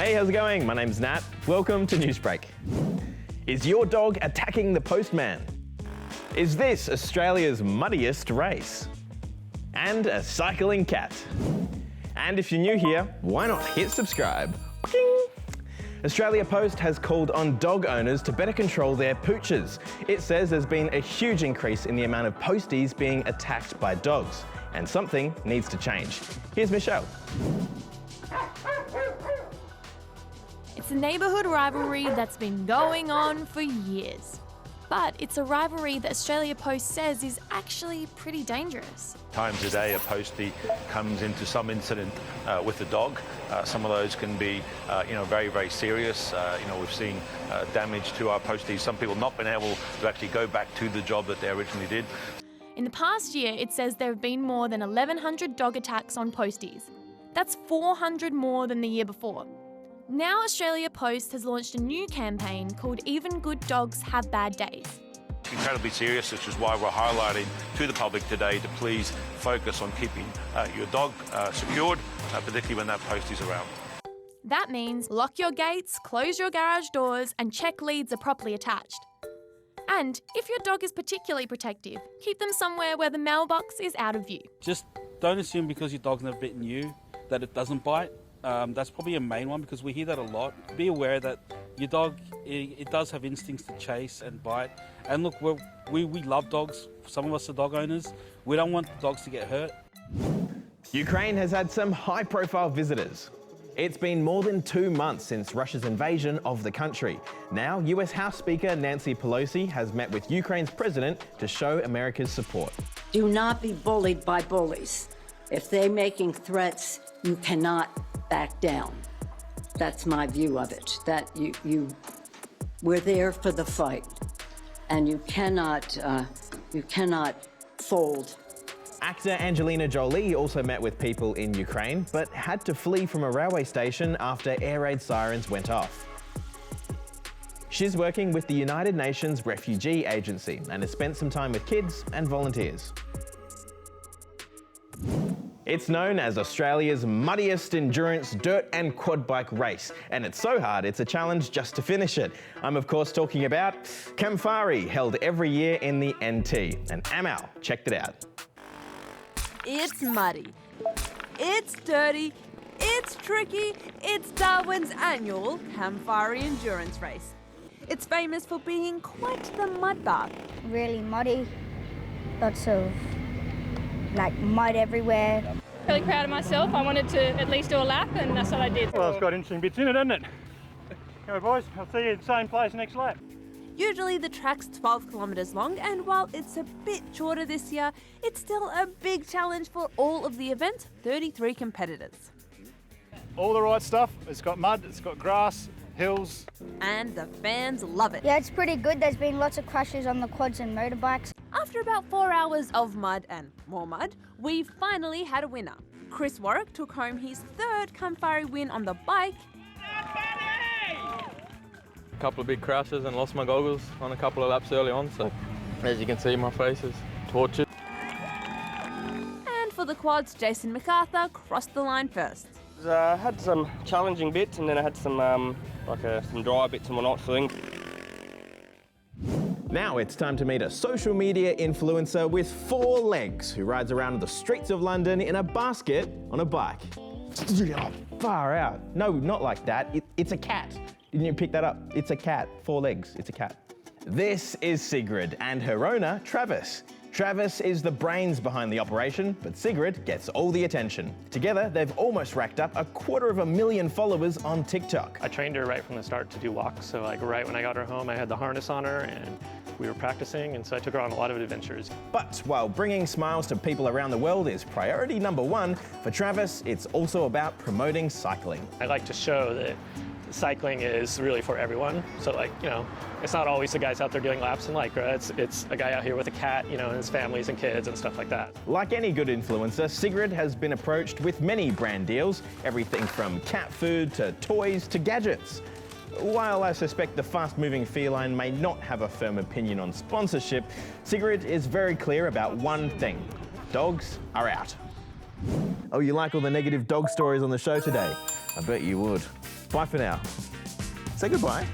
Hey, how's it going? My name's Nat. Welcome to Newsbreak. Is your dog attacking the postman? Is this Australia's muddiest race? And a cycling cat. And if you're new here, why not hit subscribe? Ding! Australia Post has called on dog owners to better control their pooches. It says there's been a huge increase in the amount of posties being attacked by dogs, and something needs to change. Here's Michelle. It's a neighbourhood rivalry that's been going on for years. But it's a rivalry that Australia Post says is actually pretty dangerous. Times a day a postie comes into some incident with a dog. Some of those can be very, very serious. We've seen damage to our posties. Some people not been able to actually go back to the job that they originally did. In the past year, it says there have been more than 1,100 dog attacks on posties. That's 400 more than the year before. Now Australia Post has launched a new campaign called Even Good Dogs Have Bad Days. Incredibly serious, which is why we're highlighting to the public today to please focus on keeping your dog secured, particularly when that postie's around. That means lock your gates, close your garage doors, and check leads are properly attached. And if your dog is particularly protective, keep them somewhere where the mailbox is out of view. Just don't assume because your dog's never bitten you that it doesn't bite. That's probably a main one because we hear that a lot. Be aware that your dog, it does have instincts to chase and bite. And look, we love dogs. Some of us are dog owners. We don't want the dogs to get hurt. Ukraine has had some high-profile visitors. It's been more than 2 months since Russia's invasion of the country. Now, US House Speaker Nancy Pelosi has met with Ukraine's president to show America's support. Do not be bullied by bullies. If they're making threats, you cannot back down. That's my view of it, that we're there for the fight, and you cannot fold. Actor Angelina Jolie also met with people in Ukraine, but had to flee from a railway station after air raid sirens went off. She's working with the United Nations Refugee Agency and has spent some time with kids and volunteers. It's known as Australia's muddiest endurance dirt and quad bike race, and it's so hard it's a challenge just to finish it. I'm of course talking about Kamfari, held every year in the NT, and Amal checked it out. It's muddy, it's dirty, it's tricky, it's Darwin's annual Kamfari endurance race. It's famous for being quite the mud bath. Really muddy, lots of mud everywhere. Really proud of myself. I wanted to at least do a lap, and that's what I did. Well, it's got interesting bits in it, hasn't it? Go boys, I'll see you at the same place next lap. Usually the track's 12 kilometres long, and while it's a bit shorter this year, it's still a big challenge for all of the event's 33 competitors. All the right stuff. It's got mud, it's got grass, hills. And the fans love it. Yeah, it's pretty good. There's been lots of crashes on the quads and motorbikes. After about 4 hours of mud and more mud, we finally had a winner. Chris Warwick took home his third Kamfari win on the bike. A couple of big crashes and lost my goggles on a couple of laps early on, so as you can see, my face is tortured. And for the quads, Jason MacArthur crossed the line first. I had some challenging bits, and then I had some dry bits and whatnot. Now it's time to meet a social media influencer with 4 legs who rides around the streets of London in a basket on a bike. Oh, far out. No, not like that. It's a cat. Didn't you pick that up? It's a cat. 4 legs. It's a cat. This is Sigrid and her owner, Travis. Travis is the brains behind the operation, but Sigrid gets all the attention. Together, they've almost racked up 250,000 followers on TikTok. I trained her right from the start to do walks, so right when I got her home, I had the harness on her and we were practicing, and so I took her on a lot of adventures. But while bringing smiles to people around the world is priority number 1, for Travis, it's also about promoting cycling. I like to show that cycling is really for everyone. So it's not always the guys out there doing laps in Lycra. It's a guy out here with a cat, and his families and kids and stuff like that. Like any good influencer, Sigrid has been approached with many brand deals, everything from cat food to toys to gadgets. While I suspect the fast-moving feline may not have a firm opinion on sponsorship, Sigrid is very clear about one thing: dogs are out. Oh, you like all the negative dog stories on the show today? I bet you would. Bye for now. Say goodbye.